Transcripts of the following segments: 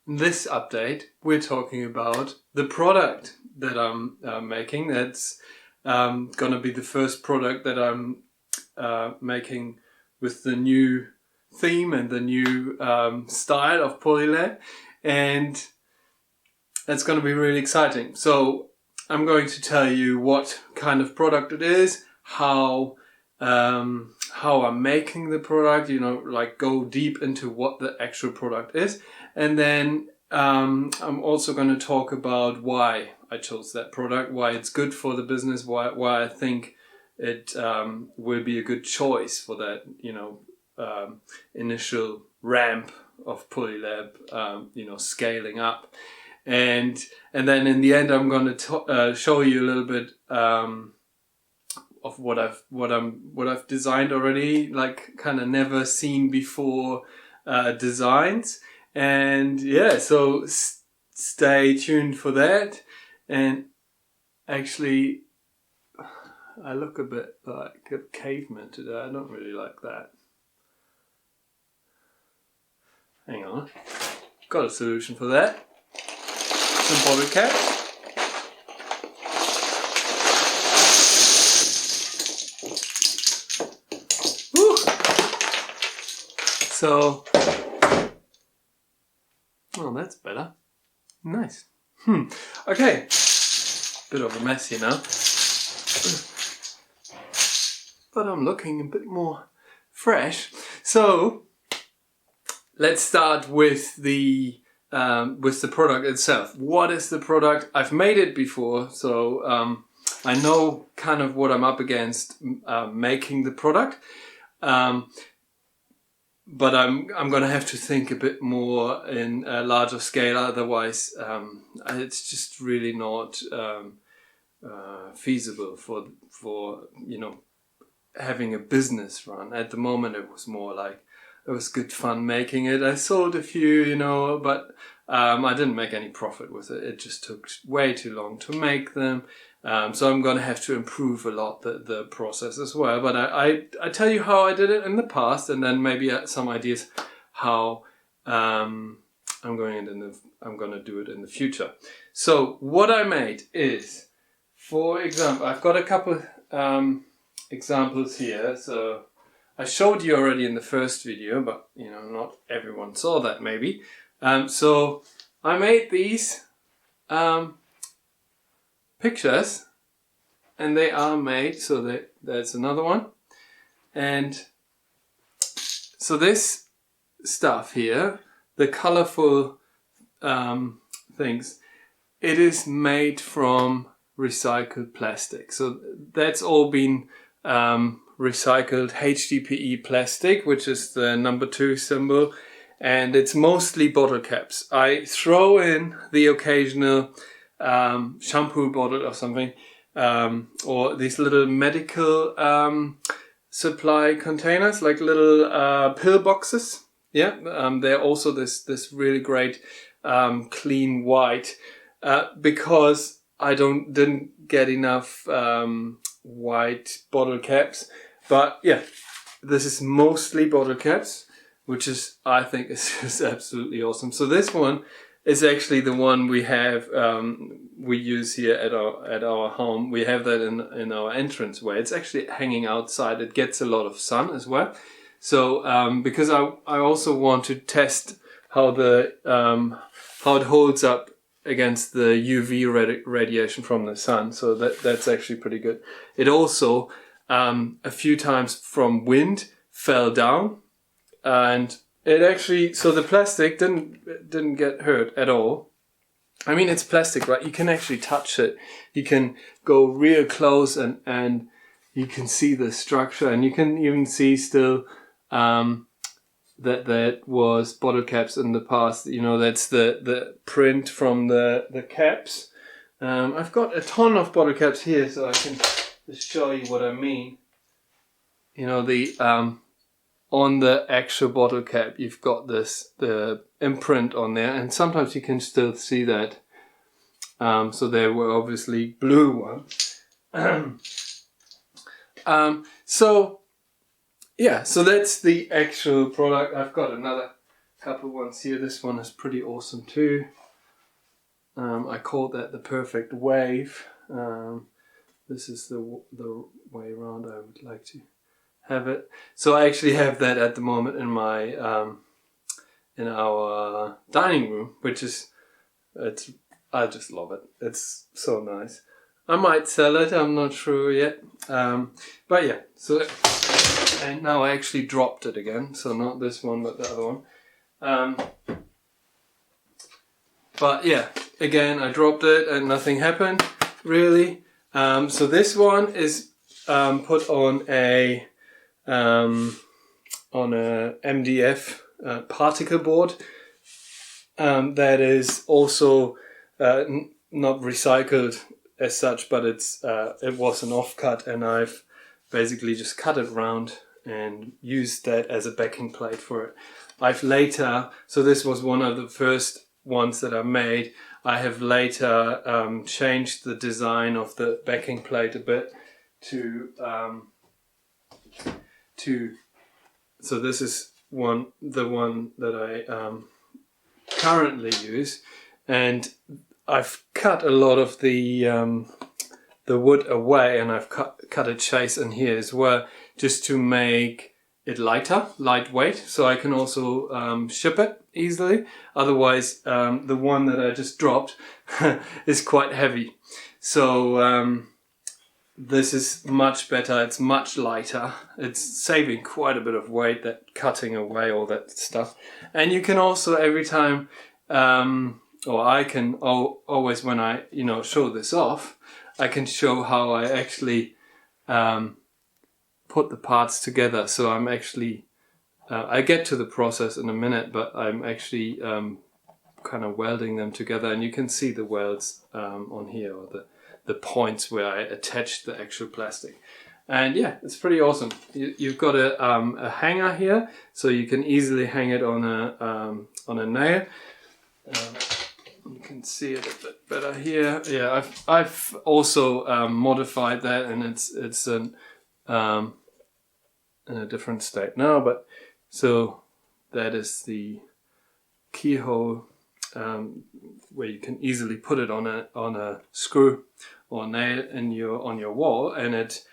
In this update, we're talking about the product that I'm making. That's gonna be the first product that I'm making with the new theme and the new style of Polylab, and that's gonna be really exciting. So I'm going to tell you what kind of product it is, how I'm making the product, like go deep into what the actual product is. And then I'm also going to talk about why I chose that product, why it's good for the business, why I think it will be a good choice for that, initial ramp of Polylab, scaling up. And then in the end, I'm going to show you a little bit of what I've designed already, like kind of never seen before designs. And yeah, so stay tuned for that. And actually, I look a bit like a caveman today. I don't really like that. Hang on, got a solution for that. Some bottle caps. So, oh, that's better. Nice. Okay. Bit of a mess here now. But I'm looking a bit more fresh. So, let's start with the product itself. What is the product? I've made it before, so I know kind of what I'm up against making the product. But I'm going to have to think a bit more in a larger scale. Otherwise, it's just really not feasible for having a business run. At the moment, it was more like it was good fun making it. I sold a few, but I didn't make any profit with it. It just took way too long to make them. So I'm going to have to improve a lot the process as well. But I tell you how I did it in the past, and then maybe some ideas how I'm going to do it in the future. So what I made is, for example, I've got a couple examples here. So I showed you already in the first video, but not everyone saw that maybe. So I made these pictures, and they are made, so that's another one. And so this stuff here, the colorful things, it is made from recycled plastic. So that's all been recycled HDPE plastic, which is the number 2 symbol, and it's mostly bottle caps. I throw in the occasional shampoo bottle or something, or these little medical supply containers, like little pill boxes. Yeah, they're also this really great clean white, because I didn't get enough white bottle caps. But yeah, this is mostly bottle caps, which I think is just absolutely awesome. So this one is actually the one we have, we use here at our home. We have that in our entranceway. It's actually hanging outside. It gets a lot of sun as well. So because I also want to test how it holds up against the UV radiation from the sun. So that's actually pretty good. It also a few times from wind fell down, and it actually, so the plastic didn't get hurt at all. I mean, it's plastic, right? You can actually touch it. You can go real close and you can see the structure, and you can even see still that was bottle caps in the past. That's the print from the caps. I've got a ton of bottle caps here, so I can just show you what I mean. On the actual bottle cap, you've got the imprint on there, and sometimes you can still see that. So there were obviously blue ones. So yeah, so that's the actual product. I've got another couple ones here. This one is pretty awesome too. I called that the perfect wave. This is the way around I would like to have it. So I actually have that at the moment in my in our dining room, which is I just love it. It's so nice. I might sell it. I'm not sure yet. But yeah. So and now I actually dropped it again. So not this one, but the other one. But yeah, again I dropped it and nothing happened really. So this one is put on a MDF particle board that is also not recycled as such, but it was an offcut, and I've basically just cut it round and used that as a backing plate for it. I've later, so this was one of the first ones that I made. I have later changed the design of the backing plate a bit to so this is the one that I currently use, and I've cut a lot of the wood away, and I've cut a chase in here as well, just to make it lightweight, so I can also ship it easily. Otherwise, the one that I just dropped is quite heavy. So this is much better. It's much lighter. It's saving quite a bit of weight, that cutting away all that stuff. And you can also every time, or I can always when I show this off, I can show how I actually put the parts together. So I'm actually, I get to the process in a minute, but I'm actually kind of welding them together, and you can see the welds on here, or the points where I attached the actual plastic. And yeah, it's pretty awesome. You've got a hanger here, so you can easily hang it on a nail. You can see it a bit better here. Yeah, I've also modified that, and it's in a different state now. But so that is the keyhole, where you can easily put it on a screw or nail on your wall, and it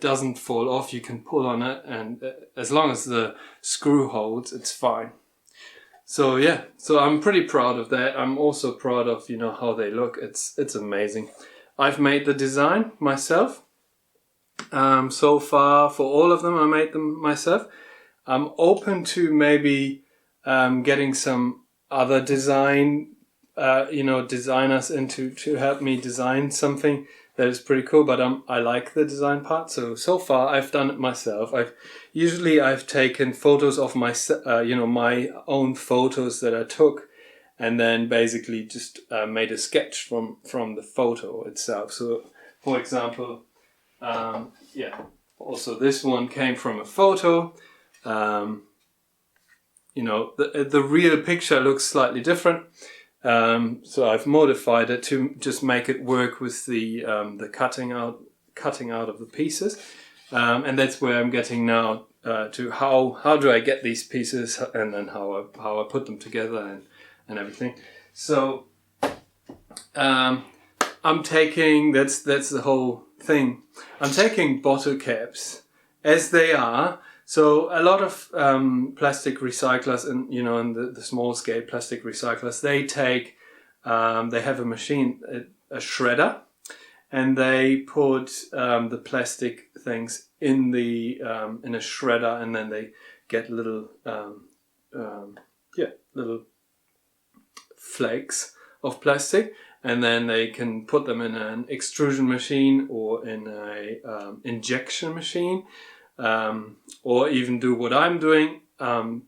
doesn't fall off. You can pull on it, and as long as the screw holds, it's fine. So yeah, so I'm pretty proud of that. I'm also proud of how they look. It's amazing. I've made the design myself. So far for all of them, I made them myself. I'm open to maybe getting some other designers to help me design something that is pretty cool, but I like the design part. So far I've done it myself. I've taken photos of my own photos that I took, and then basically just made a sketch from the photo itself. So for example, also this one came from a photo. The real picture looks slightly different. So I've modified it to just make it work with the cutting out of the pieces, and that's where I'm getting now to how do I get these pieces, and then how I put them together and everything. So I'm taking that's the whole thing. I'm taking bottle caps as they are. So a lot of plastic recyclers, and in the small scale plastic recyclers, they have a machine, a shredder, and they put the plastic things in a shredder, and then they get little flakes of plastic, and then they can put them in an extrusion machine or in a injection machine. Or even do what I'm doing,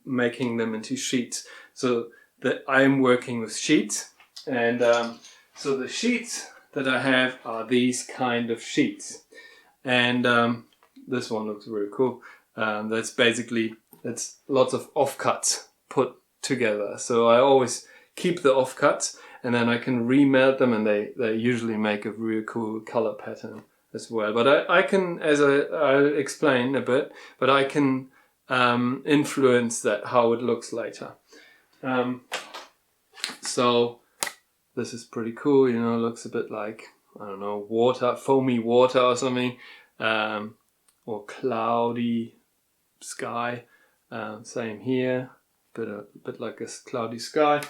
making them into sheets. So that I'm working with sheets, and so the sheets that I have are these kind of sheets, and this one looks really cool. That's lots of offcuts put together. So I always keep the offcuts, and then I can remelt them, and they usually make a really cool color pattern as well. But I can, as I'll explain a bit, but I can influence that, how it looks later. So this is pretty cool, you know, looks a bit like, I don't know, water, foamy water or something, or cloudy sky. Same here, a bit like a cloudy sky.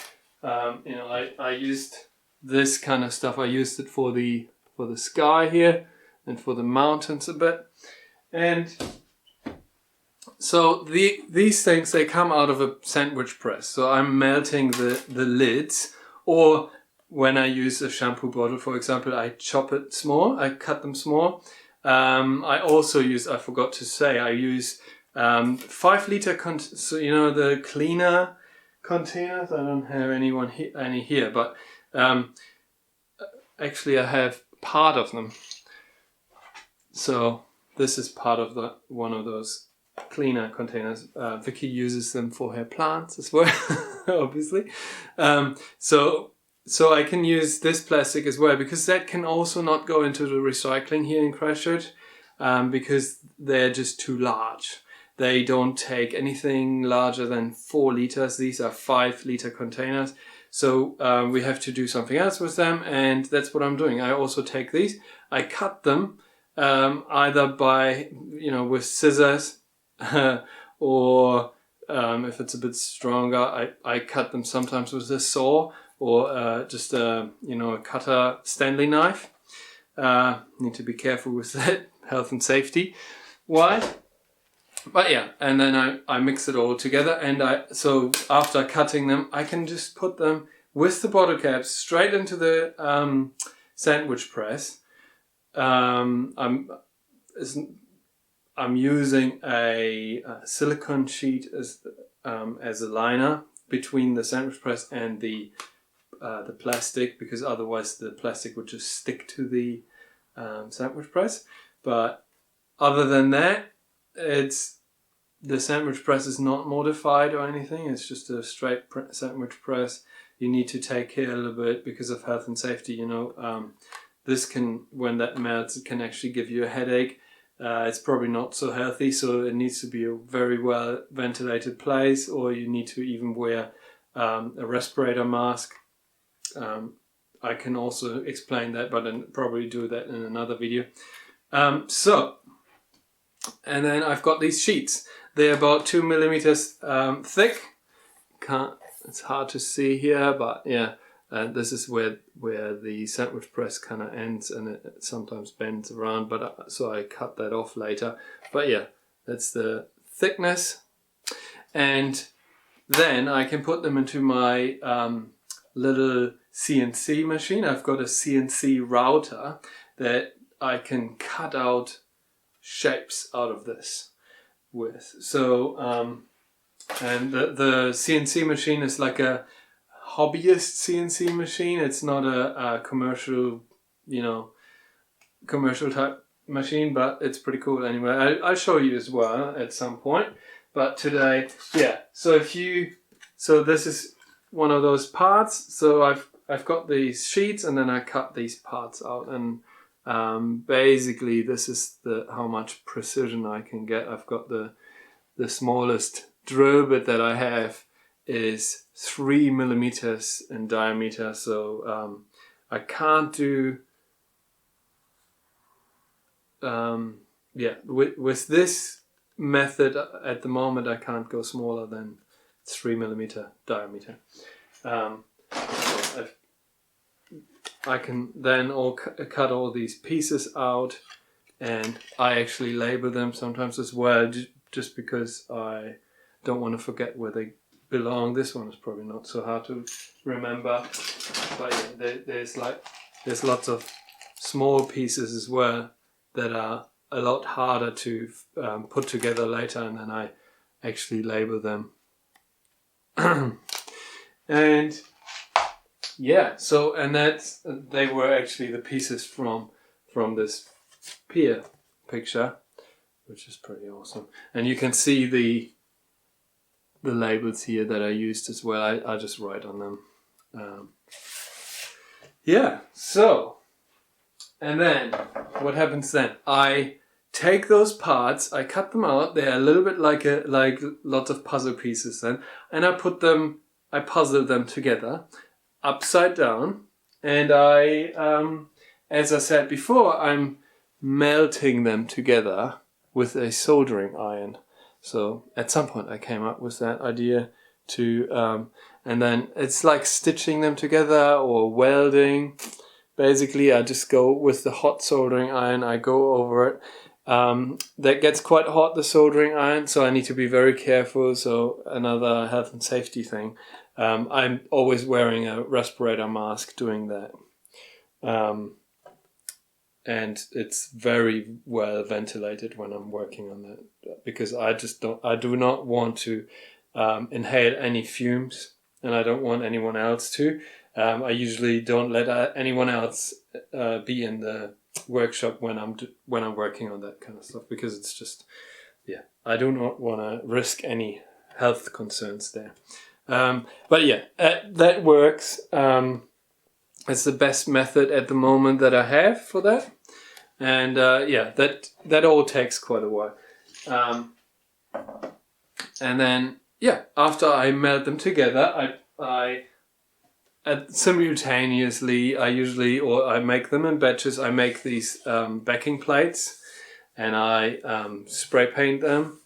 You know, I used this kind of stuff. I used it for the sky here and for the mountains a bit. And so these things, they come out of a sandwich press. So I'm melting the lids, or when I use a shampoo bottle, for example, I chop it small, I cut them small. I also use, I forgot to say, I use 5 liter, so you know, the cleaner containers. I don't have any here, but actually I have part of them. So this is part of one of those cleaner containers. Vicky uses them for her plants as well, obviously. So I can use this plastic as well, because that can also not go into the recycling here in Christchurch, because they're just too large. They don't take anything larger than 4 liters. These are 5 liter containers. So we have to do something else with them, and that's what I'm doing. I also take these, I cut them either by, you know, with scissors, or if it's a bit stronger, I cut them sometimes with a saw, or just a cutter Stanley knife. Need to be careful with that, health and safety wise. But yeah, and then I mix it all together, and so after cutting them, I can just put them with the bottle caps straight into the sandwich press. I'm using a silicone sheet as a liner between the sandwich press and the plastic, because otherwise the plastic would just stick to the sandwich press. But other than that, the sandwich press is not modified or anything. It's just a straight sandwich press. You need to take care a little bit because of health and safety. You know, this can, when that melts, it can actually give you a headache. It's probably not so healthy, so it needs to be a very well ventilated place, or you need to even wear a respirator mask. I can also explain that, but I'll probably do that in another video. And then I've got these sheets. They're about 2 millimeters thick. It's hard to see here, but yeah, this is where the sandwich press kind of ends, and it sometimes bends around. But so I cut that off later. But yeah, that's the thickness, and then I can put them into my little CNC machine. I've got a CNC router that I can cut out shapes out of this with. So and the CNC machine is like a hobbyist CNC machine. It's not a commercial, commercial type machine, but it's pretty cool anyway. I'll show you as well at some point. But today, yeah. So this is one of those parts. So I've got these sheets, and then I cut these parts out, and basically this is how much precision I can get. I've got the smallest drill bit that I have is 3 millimeters in diameter. So I can't do with this method at the moment, I can't go smaller than 3 millimeter diameter. I can then cut all these pieces out, and I actually label them sometimes as well, just because I don't want to forget where they belong. This one is probably not so hard to remember, but yeah, there's lots of small pieces as well that are a lot harder to put together later, and then I actually label them. And yeah, so, and they were actually the pieces from this pier picture, which is pretty awesome. And you can see the labels here that I used as well. I just write on them. Yeah, so, and then what happens then? I take those parts, I cut them out. They're a little bit like lots of puzzle pieces then, and I put them I puzzle them together upside down, and as I said before, I'm melting them together with a soldering iron. So at some point I came up with that idea to, and then it's like stitching them together or welding. Basically, I just go with the hot soldering iron, I go over it. That gets quite hot, the soldering iron, so I need to be very careful. So another health and safety thing. I'm always wearing a respirator mask doing that. And it's very well ventilated when I'm working on that, because I do not want to inhale any fumes, and I don't want anyone else to. I usually don't let anyone else be in the workshop when I'm working on that kind of stuff, because it's just, yeah, I do not want to risk any health concerns there. But yeah, that works. It's the best method at the moment that I have for that, and yeah, that all takes quite a while. And then yeah, after I melt them together, I simultaneously, I make them in batches. I make these backing plates, and I spray paint them.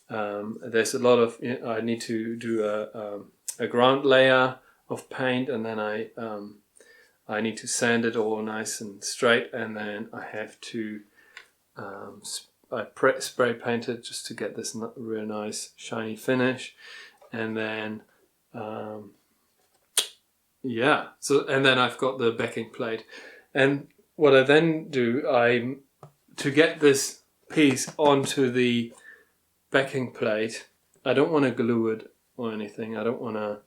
There's a lot of, I need to do a ground layer of paint, and then I need to sand it all nice and straight, and then I have to spray paint it just to get this real nice shiny finish, and then yeah, so, and then I've got the backing plate, and what I then do, to get this piece onto the backing plate, I don't want to glue it or anything. I don't want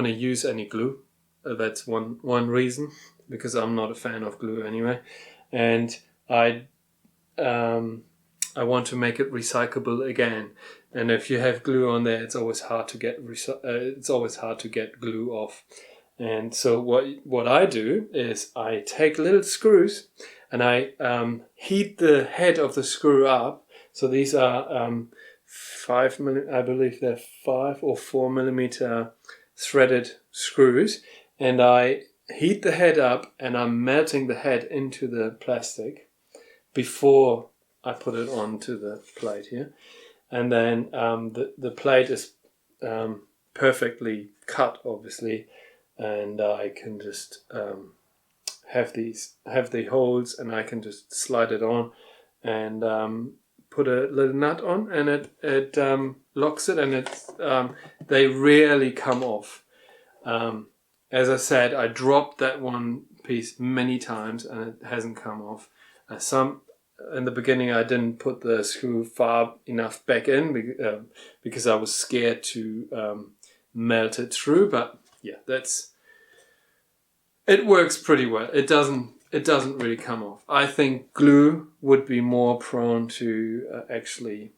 to use any glue. That's one reason, because I'm not a fan of glue anyway, and I want to make it recyclable again. And if you have glue on there, it's always hard to get glue off. And so what I do is I take little screws, and I heat the head of the screw up. So these are I believe they're 5 or 4 millimeter threaded screws, and I heat the head up, and I'm melting the head into the plastic before I put it onto the plate here. And then the plate is perfectly cut, obviously, and I can just have the holes, and I can just slide it on and put a little nut on, and it locks it, and they rarely come off. As I said, I dropped that one piece many times, and it hasn't come off. In the beginning, I didn't put the screw far enough back in because I was scared to melt it through. But yeah, it works pretty well. It doesn't really come off. I think glue would be more prone to actually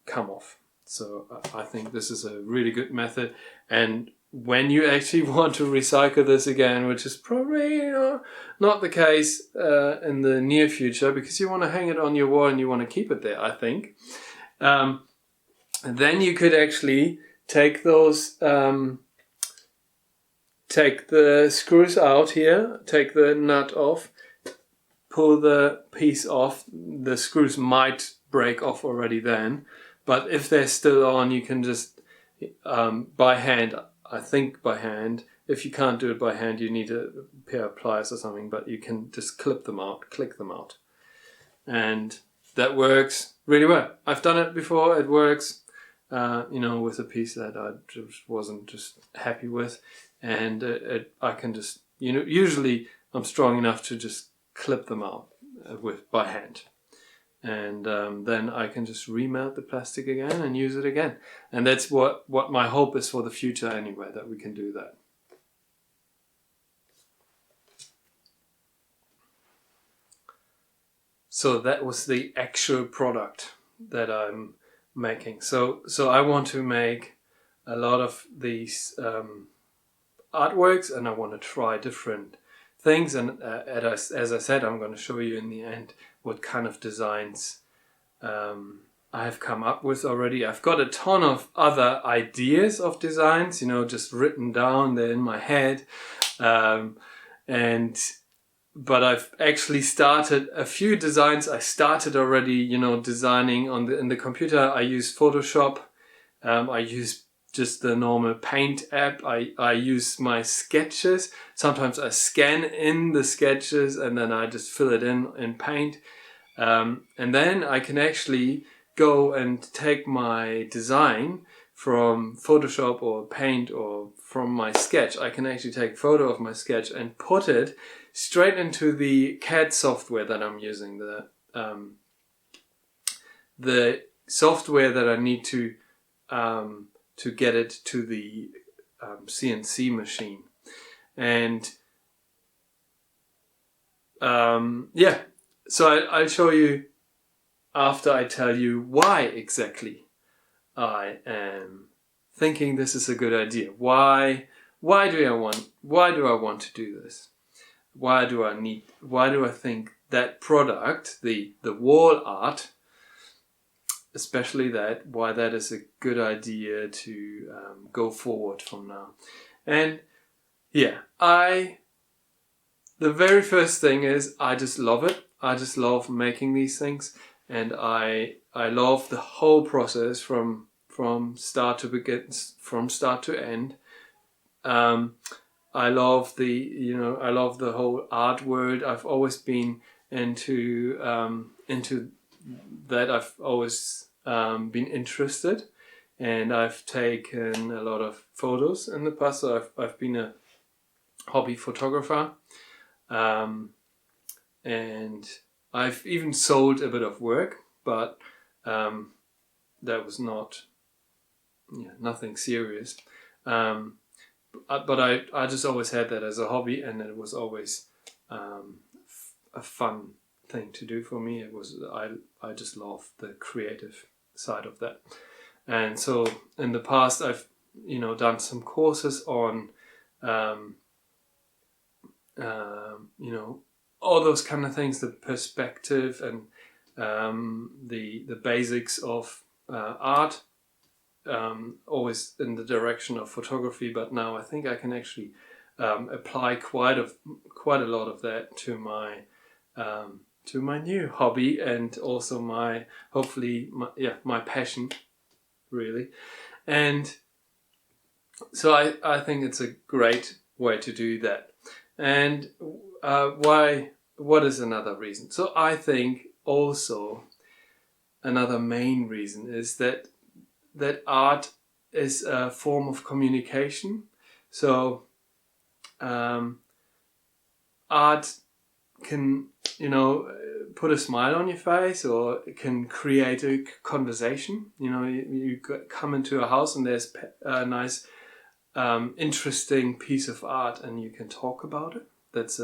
come off. So I think this is a really good method. And when you actually want to recycle this again, which is probably not the case in the near future, because you want to hang it on your wall and you want to keep it there, I think, then you could actually take those, take the screws out here, take the nut off, pull the piece off. The screws might break off already then, but if they're still on, you can just by hand. I think by hand. If you can't do it by hand, you need a pair of pliers or something, but you can just click them out. And that works really well. I've done it before, it works, with a piece that I just wasn't just happy with. And I can just, usually I'm strong enough to just clip them out by hand. And then I can just remelt the plastic again and use it again. And that's what my hope is for the future anyway, that we can do that. So that was the actual product that I'm making. So I want to make a lot of these artworks, and I want to try different things. And as I said, I'm going to show you in the end what kind of designs I've come up with already. I've got a ton of other ideas of designs, you know, just written down, they're in my head. But I've actually started a few designs. I started already, you know, designing in the computer. I use Photoshop. I use just the normal Paint app. I use my sketches. Sometimes I scan in the sketches and then I just fill it in Paint. And then I can actually go and take my design from Photoshop or Paint or from my sketch. I can actually take a photo of my sketch and put it straight into the CAD software that I'm using, the software that I need to get it to the CNC machine. And yeah, so I'll show you after I tell you why exactly I am thinking this is a good idea. Why do I want to do this? Why do I think that product, the wall art, especially why that is a good idea to go forward from now? And yeah, the very first thing is I just love it. I just love making these things, and I love the whole process from start to end. I love the whole art world. I've always been into that. I've always been interested, and I've taken a lot of photos in the past. So I've been a hobby photographer, and I've even sold a bit of work, but that was nothing serious. But I just always had that as a hobby, and it was always a fun thing to do for me. I just love the creative side of that. And so in the past I've done some courses on all those kind of things, the perspective and the basics of art, always in the direction of photography. But now I think I can actually apply quite a lot of that to my new hobby, and also my passion, really. And so I think it's a great way to do that. And what is another reason? So I think also another main reason is that art is a form of communication. So art can put a smile on your face, or it can create a conversation. You come into a house and there's a nice interesting piece of art and you can talk about it. That's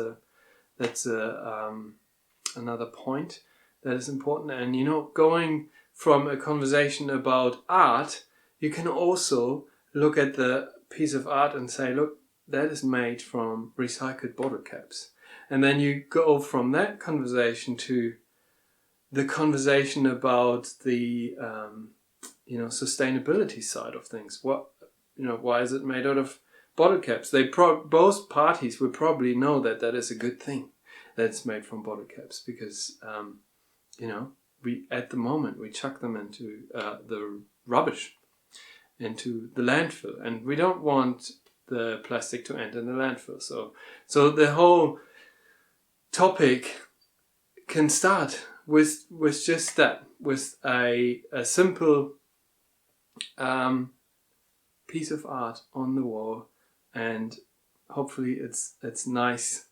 another point that is important. And going from a conversation about art, you can also look at the piece of art and say, look, that is made from recycled bottle caps. And then you go from that conversation to the conversation about the sustainability side of things. Why is it made out of bottle caps? Both parties would probably know that is a good thing, that it's made from bottle caps, because we at the moment we chuck them into the rubbish, into the landfill, and we don't want the plastic to end in the landfill. So the whole topic can start with just that, with a simple piece of art on the wall, and hopefully it's nice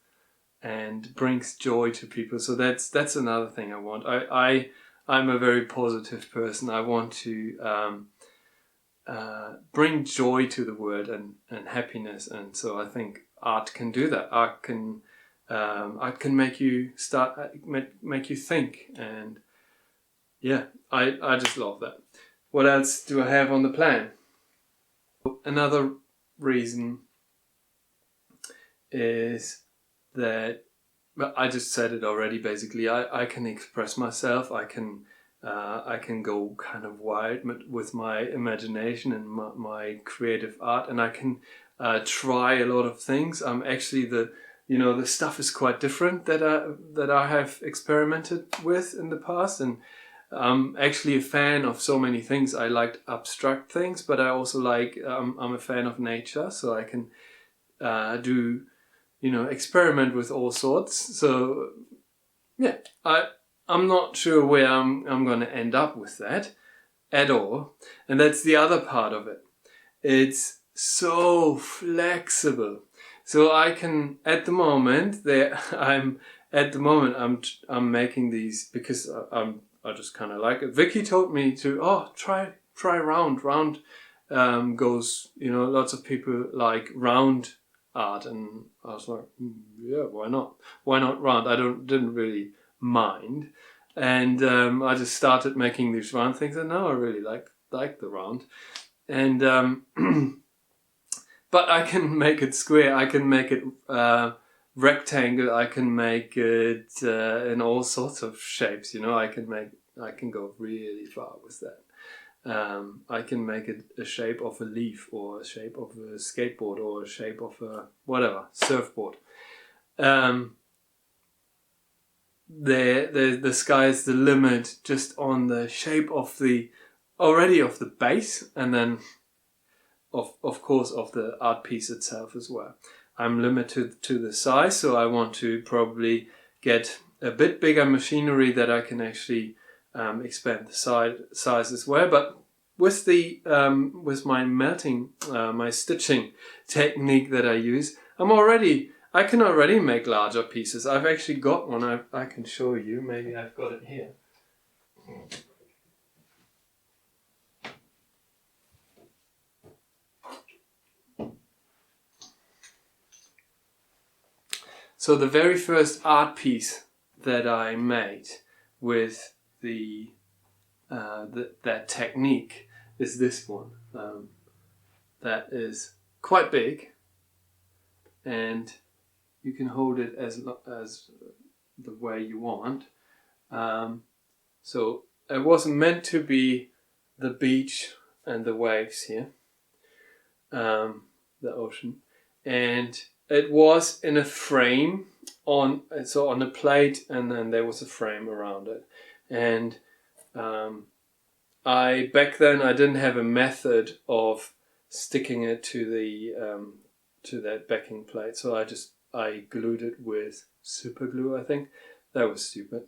and brings joy to people. So that's another thing I want. I'm a very positive person. I want to bring joy to the world and happiness, and so I think art can do that. Art can make you make you think, and yeah, I just love that. What else do I have on the plan? Another reason is that, well, I just said it already. Basically, I can express myself. I can I can go kind of wild with my imagination and my creative art, and I can try a lot of things. Actually, the stuff is quite different that I have experimented with in the past, and I'm actually a fan of so many things. I like abstract things, but I also like I'm a fan of nature, so I can do experiment with all sorts. So yeah, I'm not sure where I'm going to end up with that at all, and that's the other part of it. It's so flexible. So I can I'm making these because I just kind of like it. Vicky told me to try round. Round goes, lots of people like round art, and I was like, yeah, why not? Why not round? I didn't really mind, and I just started making these round things, and now I really like the round, and but I can make it square. I can make it rectangle. I can make it in all sorts of shapes. I can go really far with that. I can make it a shape of a leaf, or a shape of a skateboard, or a shape of a whatever surfboard. The sky's the limit, just on the shape of the base, and then of course of the art piece itself as well. I'm limited to the size, so I want to probably get a bit bigger machinery that I can actually expand the size as well. But with with my melting, my stitching technique that I use, I can already make larger pieces. I've actually got one. I can show you. Maybe I've got it here. So the very first art piece that I made with that technique is this one. That is quite big, and you can hold it as the way you want. So it wasn't meant to be the beach and the waves here, the ocean, and it was in a frame on a plate, and then there was a frame around it. And back then I didn't have a method of sticking it to that backing plate, so I glued it with super glue. I think that was stupid.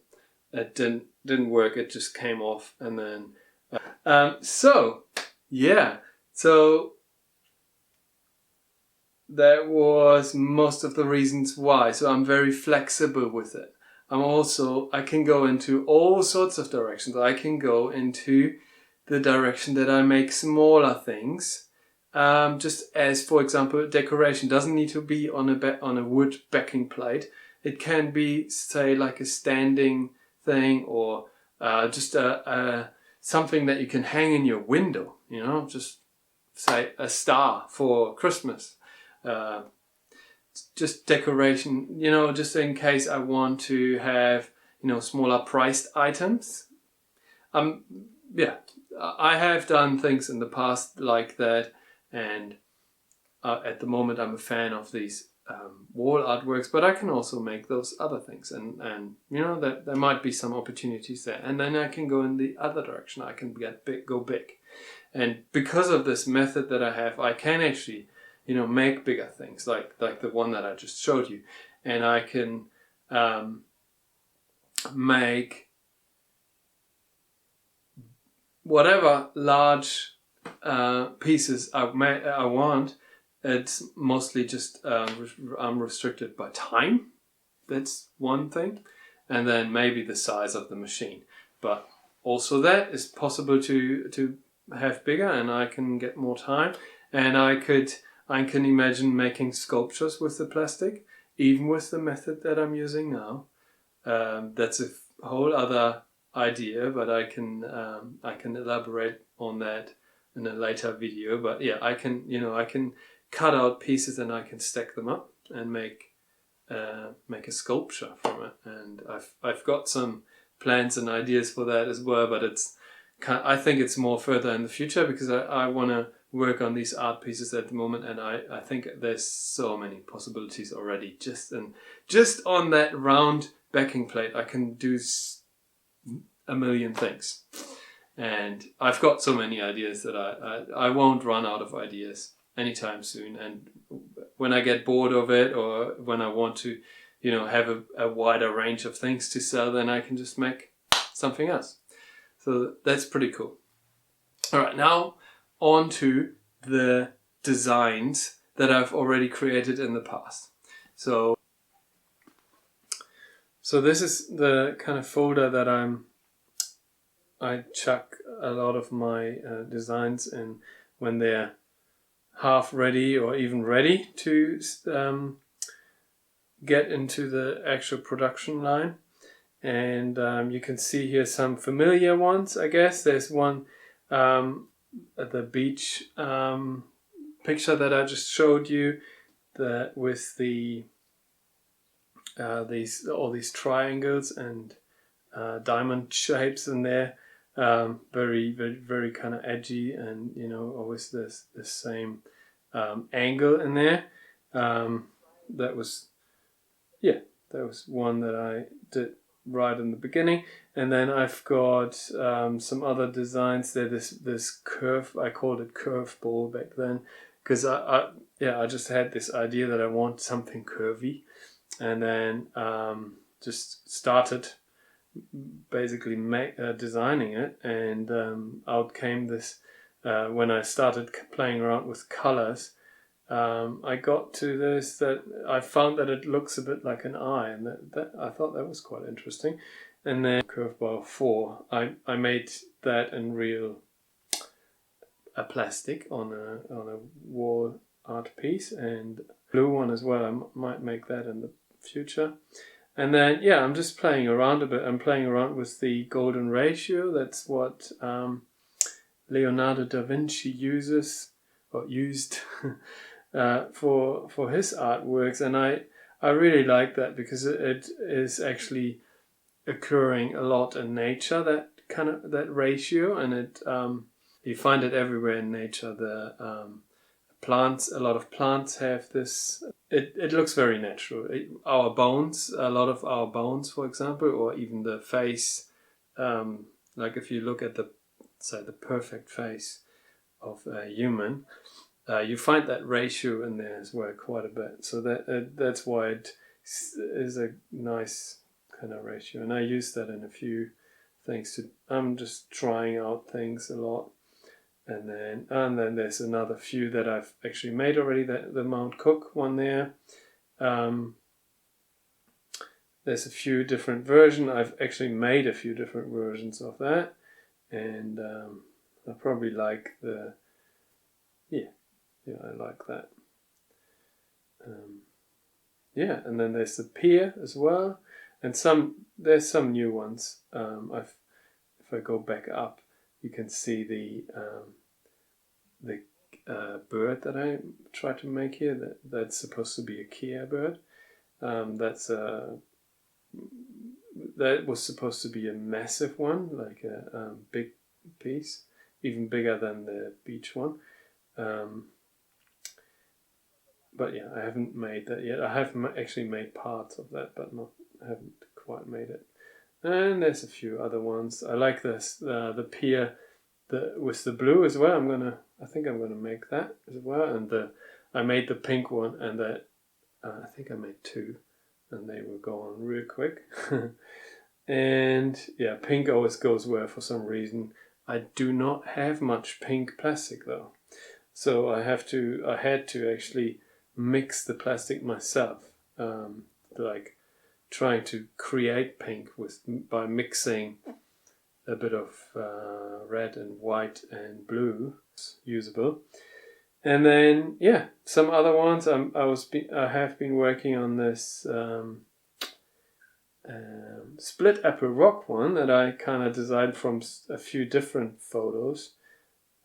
It didn't work. It just came off, and then so that was most of the reasons why. So I'm very flexible with it. I can go into all sorts of directions. I can go into the direction that I make smaller things. Just as, for example, decoration doesn't need to be on a wood backing plate. It can be, say, like a standing thing, or just something that you can hang in your window. Just say a star for Christmas. Just decoration, just in case I want to have, smaller priced items. I have done things in the past like that, and at the moment I'm a fan of these wall artworks, but I can also make those other things, and that there might be some opportunities there, and then I can go in the other direction. I can go big, and because of this method that I have, I can actually make bigger things like the one that I just showed you, and I can make whatever large pieces I want. It's mostly just I'm restricted by time. That's one thing, and then maybe the size of the machine. But also that is possible to have bigger, and I can get more time, and I can imagine making sculptures with the plastic, even with the method that I'm using now. That's a whole other idea, but I can elaborate on that in a later video. But yeah, I can cut out pieces, and I can stack them up and make a sculpture from it. And I've got some plans and ideas for that as well, but I think it's more further in the future, because I want to work on these art pieces at the moment, and I think there's so many possibilities already. Just on that round backing plate, I can do a million things, and I've got so many ideas that I won't run out of ideas anytime soon. And when I get bored of it, or when I want to, have a wider range of things to sell, then I can just make something else. So that's pretty cool. All right, now on to the designs that I've already created in the past. So this is the kind of folder that I chuck a lot of my designs in when they're half ready or even ready to get into the actual production line. And you can see here some familiar ones, I guess. There's one at the beach picture that I just showed you, with the all these triangles and diamond shapes in there. Very, very, very kind of edgy, and always the same angle in there. That was one that I did right in the beginning. And then I've got some other designs there. This curve, I called it curveball back then, because I just had this idea that I want something curvy, and then just started basically designing it, and out came this. When I started playing around with colors, I got to this, that I found that it looks a bit like an eye, and that I thought that was quite interesting. And then Curveball 4, I made that in real plastic on a wall art piece, and blue one as well. I might make that in the future. And then I'm just playing around a bit. I'm playing around with the golden ratio. That's what Leonardo da Vinci used for his artworks, and I really like that, because it is actually occurring a lot in nature, that ratio, and it you find it everywhere in nature. The plants, a lot of plants have this. It looks very natural. Our bones, a lot of our bones, for example, or even the face, like if you look at the perfect face of a human, you find that ratio in there as well quite a bit. So that's why it is a nice kind of ratio, and I use that in a few things. I'm just trying out things a lot, and then there's another few that I've actually made already. The Mount Cook one there. There's a few different versions. I've actually made a few different versions of that, and I probably like I like that. And then there's the pier as well, and there's some new ones. If I go back up, you can see the bird that I tried to make here. That's supposed to be a Kia bird. That was supposed to be a massive one, like a big piece, even bigger than the beach one. But I haven't made that yet. I have actually made parts of that, but I haven't quite made it. And there's a few other ones. I like this, the pier with the blue as well. I think I'm gonna make that as well. And I made the pink one, and I think I made two, and they will go on real quick. And pink always goes well for some reason. I do not have much pink plastic though, so I had to actually mix the plastic myself, like trying to create pink by mixing a bit of red and white and blue. It's usable. And then some other ones. I have been working on this split apple rock one that I kind of designed from a few different photos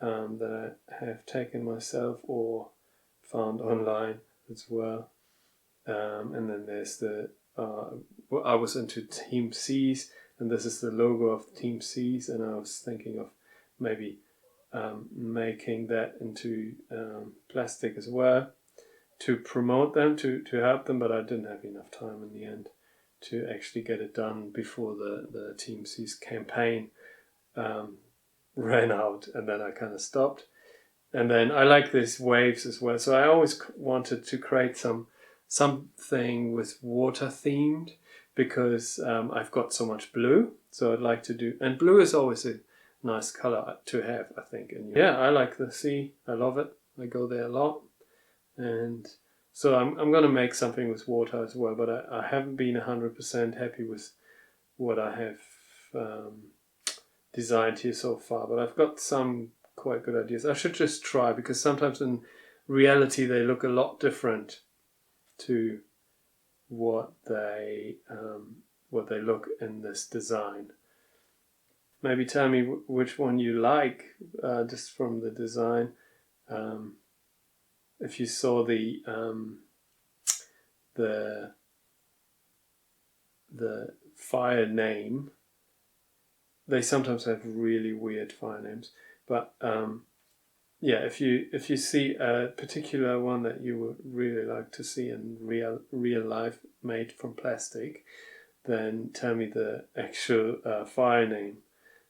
that I have taken myself or found online as well. And then there's I was into Team Seas, and this is the logo of Team Seas, and I was thinking of maybe making that into plastic as well to promote them, to help them, but I didn't have enough time in the end to actually get it done before the Team Seas campaign ran out, and then I kind of stopped. And then I like these waves as well, so I always wanted to create something with water themed, because I've got so much blue, so I'd like to do, and blue is always a nice color to have, I think. And yeah, I like the sea, I love it, I go there a lot, and so I'm going to make something with water as well, but I haven't been 100% happy with what I have designed here so far, but I've got some quite good ideas. I should just try, because sometimes in reality they look a lot different to what they look in this design. Maybe tell me which one you like, just from the design. If you saw the fire name, they sometimes have really weird fire names, but yeah, if you see a particular one that you would really like to see in real life made from plastic, then tell me the actual fire name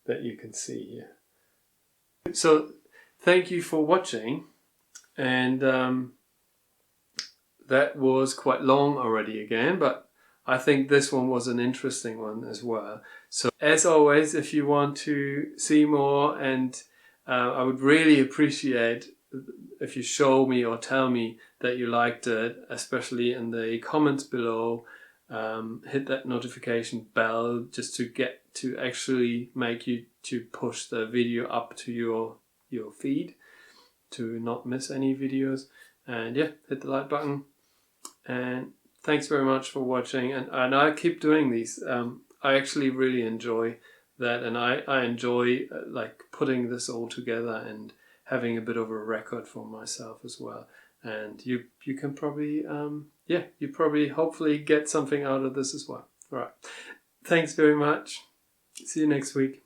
that you can see here. So thank you for watching, and that was quite long already again, but I think this one was an interesting one as well. So as always, if you want to see more, and I would really appreciate if you show me or tell me that you liked it, especially in the comments below. Hit that notification bell just to get to actually make you to push the video up to your feed to not miss any videos. And yeah, hit the like button, and thanks very much for watching, and I keep doing these. I actually really enjoy that, and I enjoy like putting this all together and having a bit of a record for myself as well. And you can probably you probably hopefully get something out of this as well. All right, thanks very much. See you next week.